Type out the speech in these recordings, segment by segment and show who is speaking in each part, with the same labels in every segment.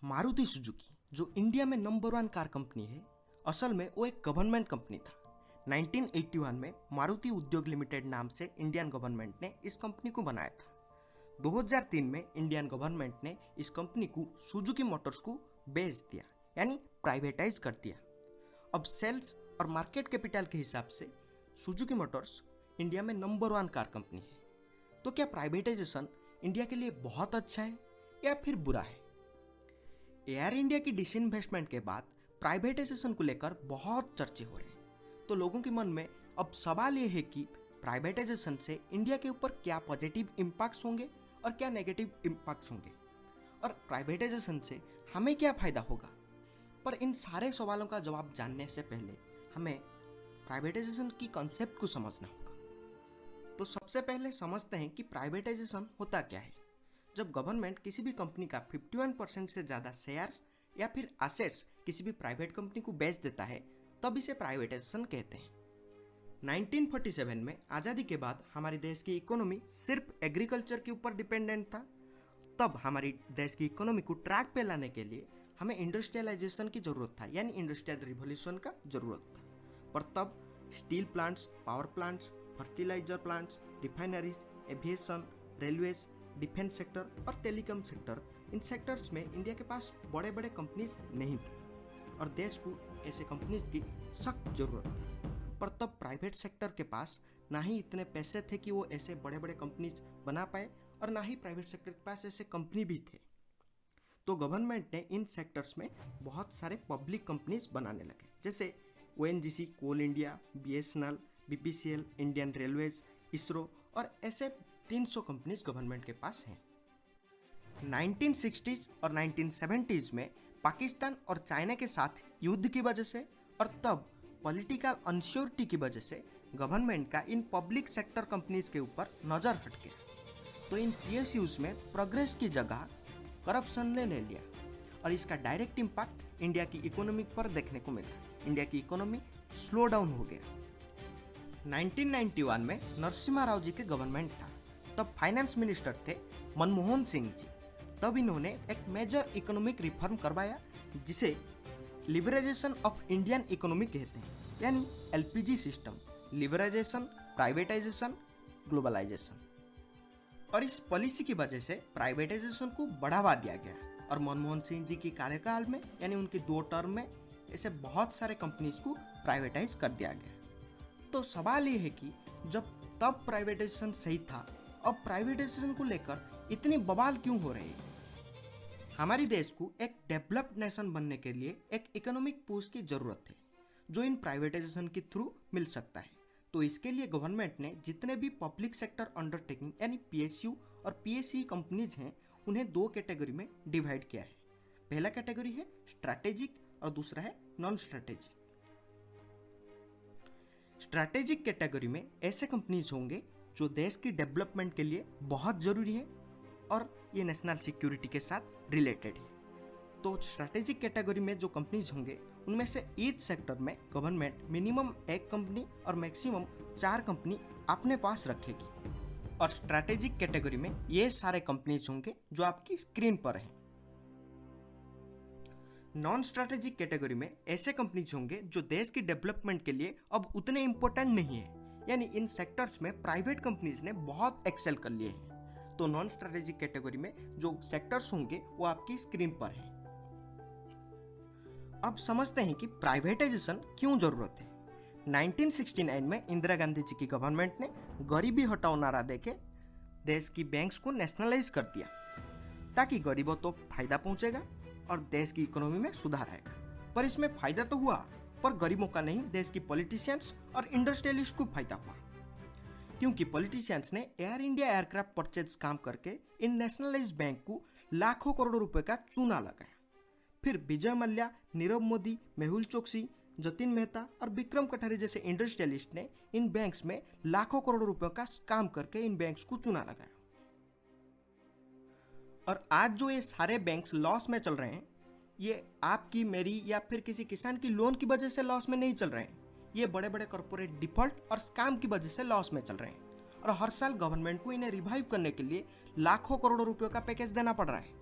Speaker 1: Maruti Suzuki जो India में number 1 car company है, असल में वो एक गवर्नमेंट कंपनी था। 1981 में मारुति उद्योग लिमिटेड नाम से इंडियन गवर्नमेंट ने इस कंपनी को बनाया था। 2003 में इंडियन गवर्नमेंट ने इस कंपनी को सुजुकी मोटर्स को बेच दिया, यानी प्राइवेटाइज कर दिया। अब सेल्स और मार्केट कैपिटल के हिसाब से सुजुकी मोटर्स इंडिया में नंबर 1 कार कंपनी है। तो क्या प्राइवेटाइजेशन इंडिया के लिए बहुत अच्छा है या फिर बुरा है? एयर इंडिया की डिसइन्वेस्टमेंट के बाद प्राइवेटाइजेशन को लेकर बहुत चर्चे हो रहे हैं। तो लोगों के मन में अब सवाल ये है कि प्राइवेटाइजेशन से इंडिया के ऊपर क्या पॉजिटिव इम्पैक्ट्स होंगे और क्या नेगेटिव इम्पैक्ट्स होंगे, और प्राइवेटाइजेशन से हमें क्या फ़ायदा होगा। पर इन सारे सवालों का जवाब जानने से पहले हमें प्राइवेटाइजेशन की कॉन्सेप्ट को समझना होगा। तो सबसे पहले समझते हैं कि प्राइवेटाइजेशन होता क्या है। जब गवर्नमेंट किसी भी कंपनी का 51% से ज़्यादा शेयर्स या फिर एसेट्स किसी भी प्राइवेट कंपनी को बेच देता है, तब इसे प्राइवेटाइजेशन कहते हैं। 1947 में आज़ादी के बाद हमारे देश की इकोनॉमी सिर्फ एग्रीकल्चर के ऊपर डिपेंडेंट था। तब हमारी देश की इकोनॉमी को ट्रैक पे लाने के लिए हमें इंडस्ट्रियलाइजेशन की ज़रूरत था, यानी इंडस्ट्रियल रिवोल्यूशन का ज़रूरत था। पर तब steel plants, power plants, fertilizer plants, refineries, aviation, railways, defence sector और टेलीकॉम सेक्टर, इन सेक्टर्स में इंडिया के पास बड़े बड़े कंपनीज नहीं थे और देश को ऐसे कंपनीज की सख्त ज़रूरत थी। पर तब प्राइवेट सेक्टर के पास ना ही इतने पैसे थे कि वो ऐसे बड़े बड़े कंपनीज बना पाए, और ना ही प्राइवेट सेक्टर के पास ऐसे कंपनी भी थे। तो गवर्नमेंट ने इन सेक्टर्स में बहुत सारे पब्लिक कंपनीज बनाने लगे, जैसे ONGC, coal India, BSNL, BPCL, Indian railways, ISRO, और ऐसे 300 कंपनीज गवर्नमेंट के पास हैं। 1960s और 1970s में पाकिस्तान और चाइना के साथ युद्ध की वजह से और तब पॉलिटिकल अनश्योरिटी की वजह से गवर्नमेंट का इन पब्लिक सेक्टर कंपनीज के ऊपर नज़र हट गया। तो इन PSUs में प्रोग्रेस की जगह करप्शन ने ले लिया, और इसका डायरेक्ट इम्पैक्ट इंडिया की इकोनॉमी पर देखने को मिला। इंडिया की इकोनॉमी स्लो डाउन हो गया। 1991 में नरसिम्हा राव जी के गवर्नमेंट था। तब फाइनेंस मिनिस्टर थे मनमोहन सिंह जी। तब इन्होंने एक मेजर इकोनॉमिक रिफॉर्म करवाया, जिसे लिवरेजेशन ऑफ इंडियन इकोनॉमी कहते हैं, यानी LPG सिस्टम, लिवरेजेशन, प्राइवेटाइजेशन, ग्लोबलाइजेशन। और इस पॉलिसी की वजह से प्राइवेटाइजेशन को बढ़ावा दिया गया, और मनमोहन सिंह जी के कार्यकाल में, यानी उनकी 2 टर्म में, ऐसे बहुत सारे कंपनीज को प्राइवेटाइज कर दिया गया। तो सवाल ये है कि जब तब प्राइवेटाइजेशन सही था, अब प्राइवेटाइजेशन को लेकर इतनी बवाल क्यों हो रही है? हमारे देश को एक डेवलप्ड नेशन बनने के लिए एक इकोनॉमिक पुश की जरूरत है, जो इन प्राइवेटाइजेशन के थ्रू मिल सकता है। तो इसके लिए गवर्नमेंट ने जितने भी पब्लिक सेक्टर अंडरटेकिंग यानी PSU और PSE कंपनीज हैं, उन्हें 2 कैटेगरी में डिवाइड किया है। पहला कैटेगरी है स्ट्रैटेजिक और दूसरा है नॉन स्ट्रैटेजिक। स्ट्रैटेजिक कैटेगरी में ऐसे कंपनीज होंगे जो देश की डेवलपमेंट के लिए बहुत ज़रूरी है और ये नेशनल सिक्योरिटी के साथ रिलेटेड है। तो स्ट्रैटेजिक कैटेगरी में जो कंपनीज होंगे, उनमें से ईच सेक्टर में गवर्नमेंट मिनिमम 1 कंपनी और मैक्सिमम 4 कंपनी अपने पास रखेगी। और स्ट्रैटेजिक कैटेगरी में ये सारे कंपनीज होंगे जो आपकी स्क्रीन पर हैं। नॉन स्ट्रैटेजिक कैटेगरी में ऐसे कंपनीज होंगे जो देश की डेवलपमेंट के लिए अब उतने इंपॉर्टेंट नहीं है, यानी इन सेक्टर्स में प्राइवेट कंपनीज ने बहुत एक्सेल कर लिए हैं। तो नॉन स्ट्रैटेजिक कैटेगरी में जो सेक्टर्स होंगे वो आपकी स्क्रीन पर हैं। अब समझते हैं कि प्राइवेटाइजेशन क्यों जरूरत है। 1969 में इंदिरा गांधी जी की गवर्नमेंट ने गरीबी हटाओ नारा देके देश की बैंक्स को नेशनलाइज कर दिया, ताकि गरीबों तो फायदा पहुंचेगा और देश की इकोनॉमी में सुधार आएगा। पर इसमें फायदा तो हुआ, पर गरीबों का नहीं, देश की पॉलिटिशियंस और इंडस्ट्रियलिस्ट को फायदा हुआ, क्योंकि पॉलिटिशियंस ने एयर इंडिया एयरक्राफ्ट परचेज काम करके इन नेशनलाइज बैंक को लाखों करोड़ों रुपए का चूना लगाया। फिर विजय मल्ल्या, नीरव मोदी, मेहुल चोकसी, जतिन मेहता और विक्रम कठारी जैसे इंडस्ट्रियलिस्ट ने इन बैंक्स में लाखों करोड़ों रुपयों का काम करके इन बैंक्स को चूना लगाया। और आज जो ये सारे बैंक्स लॉस में चल रहे हैं, ये आपकी, मेरी या फिर किसी किसान की लोन की वजह से लॉस में नहीं चल रहे हैं। ये बड़े बड़े कॉर्पोरेट डिफॉल्ट और स्कैम की वजह से लॉस में चल रहे हैं, और हर साल गवर्नमेंट को इन्हें रिवाइव करने के लिए लाखों करोड़ों रुपयों का पैकेज देना पड़ रहा है।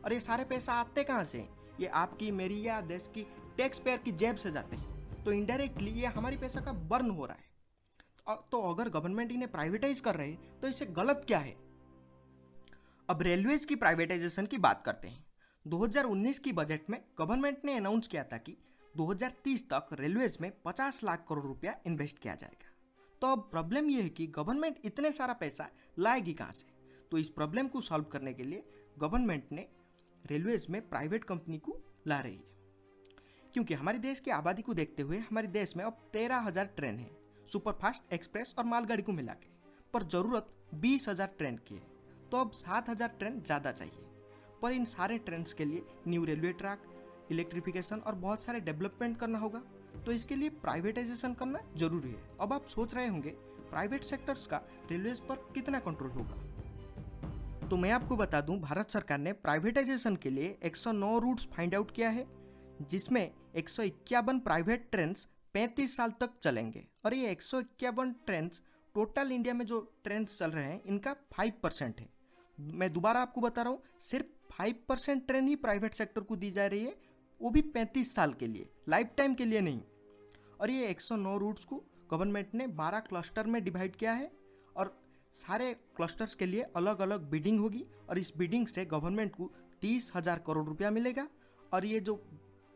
Speaker 1: और ये सारे पैसा आते कहाँ से हैं? ये आपकी, मेरी या देश की टैक्स पेयर की जेब से जाते हैं। तो इनडायरेक्टली ये हमारी पैसा का बर्न हो रहा है। तो अगर गवर्नमेंट इन्हें प्राइवेटाइज कर रहे हैं तो इससे गलत क्या है? अब रेलवेज की प्राइवेटाइजेशन की बात करते हैं। 2019 की बजट में गवर्नमेंट ने अनाउंस किया था कि 2030 तक रेलवेज में 50 लाख करोड़ रुपया इन्वेस्ट किया जाएगा। तो अब प्रॉब्लम यह है कि गवर्नमेंट इतने सारा पैसा लाएगी कहाँ से? तो इस प्रॉब्लम को सॉल्व करने के लिए गवर्नमेंट ने रेलवेज में प्राइवेट कंपनी को ला रही है। क्योंकि हमारे देश की आबादी को देखते हुए हमारे देश में अब 13,000 ट्रेन है, सुपरफास्ट, एक्सप्रेस और मालगाड़ी को मिला के, पर ज़रूरत 20,000 ट्रेन की है। तो अब 7,000 ट्रेन ज़्यादा चाहिए। पर इन सारे ट्रेन के लिए न्यू रेलवे ट्रैक, इलेक्ट्रिफिकेशन और बहुत सारे डेवलपमेंट करना होगा। तो इसके लिए प्राइवेटाइजेशन करना जरूरी है। अब आप सोच रहे होंगे प्राइवेट सेक्टर्स का रेलवेज पर कितना कंट्रोल होगा? तो मैं आपको बता दूं, भारत सरकार ने प्राइवेटाइजेशन के लिए 109 रूट्स फाइंड आउट किया है, जिसमें 151 प्राइवेट ट्रेन 35 साल तक चलेंगे। और ये 151 ट्रेन टोटल इंडिया में जो ट्रेन चल रहे हैं इनका 5% है। मैं दोबारा आपको बता रहा हूँ, सिर्फ 5% ट्रेन ही प्राइवेट सेक्टर को दी जा रही है, वो भी 35 साल के लिए, लाइफ टाइम के लिए नहीं। और ये 109 रूट्स को गवर्नमेंट ने 12 क्लस्टर में डिवाइड किया है और सारे क्लस्टर्स के लिए अलग अलग बिडिंग होगी और इस बिडिंग से गवर्नमेंट को 30,000 करोड़ रुपया मिलेगा। और ये जो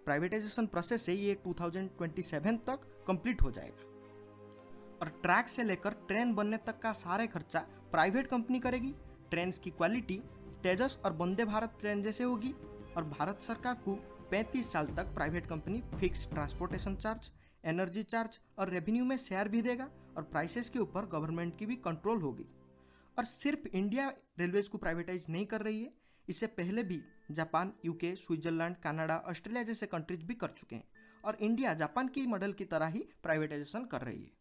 Speaker 1: प्राइवेटाइजेशन प्रोसेस है ये 2027 तक कंप्लीट हो जाएगा। और ट्रैक से लेकर ट्रेन बनने तक का सारे खर्चा प्राइवेट कंपनी करेगी। ट्रेन की क्वालिटी तेजस और वंदे भारत ट्रेन जैसे होगी और भारत सरकार को 35 साल तक private company fix transportation charge, energy charge और रेवेन्यू में शेयर भी देगा और प्राइसेस के ऊपर गवर्नमेंट की भी कंट्रोल होगी। और सिर्फ इंडिया रेलवेज को प्राइवेटाइज नहीं कर रही है, इससे पहले भी Japan, UK, Switzerland, Canada, Australia जैसे कंट्रीज भी कर चुके हैं और इंडिया जापान की मॉडल की तरह ही प्राइवेटाइजेशन कर रही है।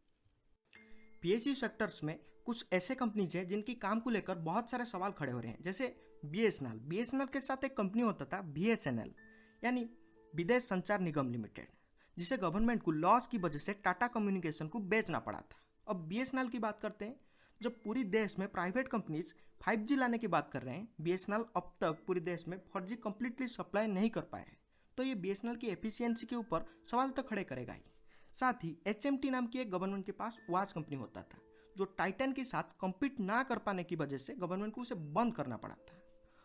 Speaker 1: पीएसयू सेक्टर्स में कुछ ऐसे कंपनीज हैं जिनकी काम को लेकर बहुत सारे सवाल खड़े हो रहे हैं, जैसे बीएसएनएल के साथ एक कंपनी होता था बीएसएनएल, यानी विदेश संचार निगम लिमिटेड, जिसे गवर्नमेंट को लॉस की वजह से टाटा कम्युनिकेशन को बेचना पड़ा था। अब बीएसएनएल की बात करते हैं। जब पूरी देश में प्राइवेट कंपनीज 5G लाने की बात कर रहे हैं, बीएसएनएल अब तक पूरे देश में 4G कंप्लीटली सप्लाई नहीं कर पाया है, तो ये बीएसएनएल की एफिशिएंसी के ऊपर सवाल तो खड़े करेगा ही। साथ ही HMT नाम की एक गवर्नमेंट के पास वॉच कंपनी होता था, जो टाइटन के साथ कम्पीट ना कर पाने की वजह से गवर्नमेंट को उसे बंद करना पड़ा था।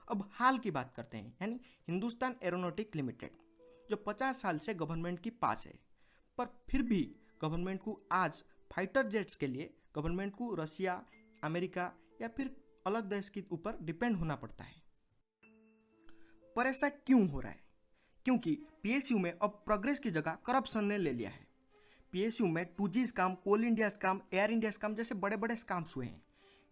Speaker 1: अब हाल की बात करते हैं, यानी हिंदुस्तान एरोनॉटिक लिमिटेड, जो 50 साल से गवर्नमेंट के पास है, पर फिर भी गवर्नमेंट को आज फाइटर जेट्स के लिए गवर्नमेंट को रशिया, अमेरिका या फिर अलग देश के ऊपर डिपेंड होना पड़ता है। पर ऐसा क्यों हो रहा है? क्योंकि पीएसयू में अब प्रोग्रेस की जगह करप्शन ने ले लिया है। पीएसयू में 2G scam, coal India scam, Air India scam जैसे बड़े बड़े स्कैम्स हुए हैं।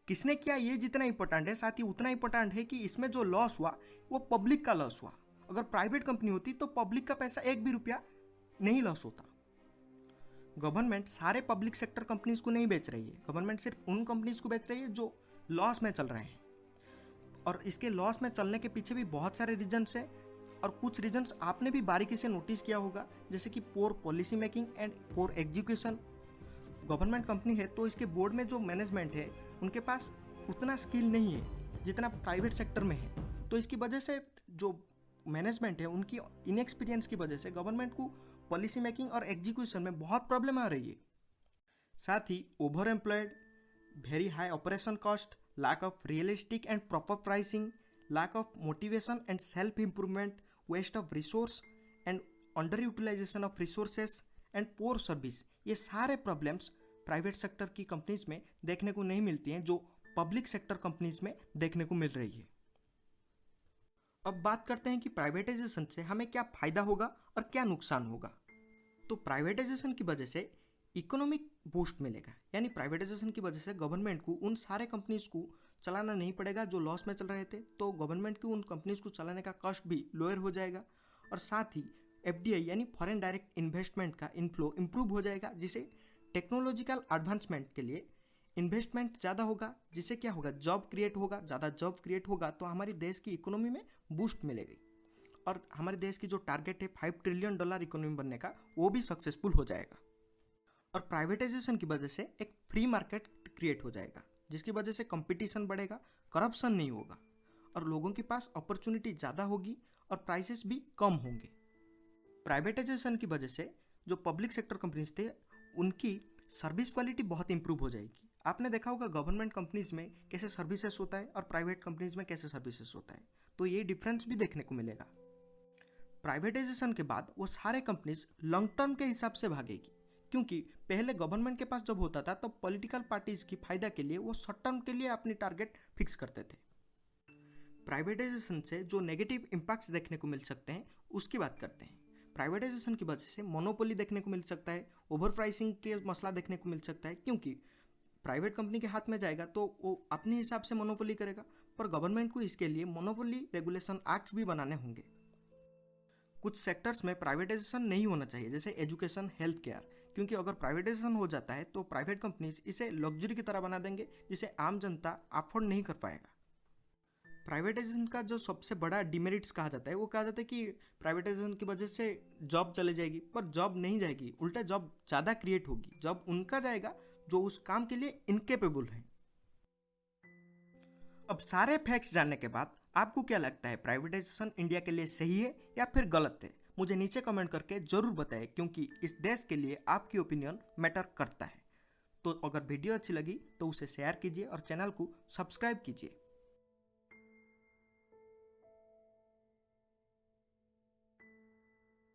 Speaker 1: किसने किया ये जितना इंपॉर्टेंट है, साथ ही उतना इंपॉर्टेंट है कि इसमें जो लॉस हुआ वो पब्लिक का लॉस हुआ। अगर प्राइवेट कंपनी होती तो पब्लिक का पैसा एक भी रुपया नहीं लॉस होता। गवर्नमेंट सारे पब्लिक सेक्टर कंपनीज को नहीं बेच रही है, गवर्नमेंट सिर्फ उन कंपनीज को बेच रही है जो लॉस में चल रहे हैं। और इसके लॉस में चलने के पीछे भी बहुत सारे रीजन्स हैं और कुछ रीजन्स आपने भी बारीकी से नोटिस किया होगा, जैसे कि poor policy making and poor execution. Government company है तो इसके बोर्ड में जो मैनेजमेंट है उनके पास उतना स्किल नहीं है जितना प्राइवेट सेक्टर में है। तो इसकी वजह से जो मैनेजमेंट है उनकी इनएक्सपीरियंस की वजह से गवर्नमेंट को पॉलिसी मेकिंग और एग्जीक्यूशन में बहुत प्रॉब्लम आ रही है। साथ ही over employed, very high operation cost, lack of realistic and proper pricing, lack of motivation and self improvement, waste of resource and under utilisation of resources and poor service, ये सारे problems private sector की companies में देखने को नहीं मिलती हैं जो पब्लिक सेक्टर कंपनीज में देखने को मिल रही है। अब बात करते हैं कि प्राइवेटाइजेशन से हमें क्या फायदा होगा और क्या नुकसान होगा। तो प्राइवेटाइजेशन की वजह से इकोनॉमिक बूस्ट मिलेगा, यानी प्राइवेटाइजेशन की वजह से गवर्नमेंट को उन सारे कंपनीज को चलाना नहीं पड़ेगा जो लॉस में चल रहे थे, तो गवर्नमेंट को उन कंपनीज को चलाने का कॉस्ट भी लोअर हो जाएगा। और साथ ही FDI यानी फॉरेन डायरेक्ट इन्वेस्टमेंट का इनफ्लो इम्प्रूव हो जाएगा, जिसे टेक्नोलॉजिकल एडवांसमेंट के लिए इन्वेस्टमेंट ज़्यादा होगा, जिससे क्या होगा, जॉब क्रिएट होगा। ज़्यादा जॉब क्रिएट होगा तो हमारी देश की इकोनॉमी में बूस्ट मिलेगी और हमारे देश की जो टारगेट है $5 ट्रिलियन इकोनॉमी बनने का, वो भी सक्सेसफुल हो जाएगा। और प्राइवेटाइजेशन की वजह से एक फ्री मार्केट क्रिएट हो जाएगा, जिसकी वजह से कंपटीशन बढ़ेगा, करप्शन नहीं होगा और लोगों के पास अपॉर्चुनिटी ज़्यादा होगी और प्राइसेस भी कम होंगे। प्राइवेटाइजेशन की वजह से जो पब्लिक सेक्टर कंपनीज थे उनकी सर्विस क्वालिटी बहुत इंप्रूव हो जाएगी। आपने देखा होगा गवर्नमेंट कंपनीज में कैसे सर्विसेज होता है और प्राइवेट कंपनीज में कैसे सर्विसेज होता है, तो ये डिफरेंस भी देखने को मिलेगा। प्राइवेटाइजेशन के बाद वो सारे कंपनीज लॉन्ग टर्म के हिसाब से भागेगी, क्योंकि पहले गवर्नमेंट के पास जब होता था तब पॉलिटिकल पार्टीज की फायदा के लिए वो शॉर्ट टर्म के लिए अपनी टारगेट फिक्स करते थे। प्राइवेटाइजेशन से जो नेगेटिव इम्पैक्ट्स देखने को मिल सकते हैं उसकी बात करते हैं। प्राइवेटाइजेशन की वजह से मोनोपोली देखने को मिल सकता है, ओवर प्राइसिंग के मसला देखने को मिल सकता है, क्योंकि प्राइवेट कंपनी के हाथ में जाएगा तो वो अपने हिसाब से मोनोपोली करेगा, पर गवर्नमेंट को इसके लिए मोनोपोली रेगुलेशन एक्ट भी बनाने होंगे। कुछ सेक्टर्स में प्राइवेटाइजेशन नहीं होना चाहिए, जैसे एजुकेशन, हेल्थ केयर, क्योंकि अगर प्राइवेटाइजेशन हो जाता है तो प्राइवेट कंपनीज इसे लग्जरी की तरह बना देंगे जिसे आम जनता अफोर्ड नहीं कर पाएगा। प्राइवेटाइजेशन का जो सबसे बड़ा डिमेरिट्स कहा जाता है वो कहा जाता है कि प्राइवेटाइजेशन की वजह से जॉब चले जाएगी, पर जॉब नहीं जाएगी, उल्टा जॉब ज़्यादा क्रिएट होगी। जॉब उनका जाएगा जो उस काम के लिए इनकेपेबल है। अब सारे फैक्ट्स जानने के बाद आपको क्या लगता है, प्राइवेटाइजेशन इंडिया के लिए सही है या फिर गलत है? मुझे नीचे कमेंट करके जरूर बताएं, क्योंकि इस देश के लिए आपकी ओपिनियन मैटर करता है। तो अगर वीडियो अच्छी लगी तो उसे शेयर कीजिए और चैनल को सब्सक्राइब कीजिए।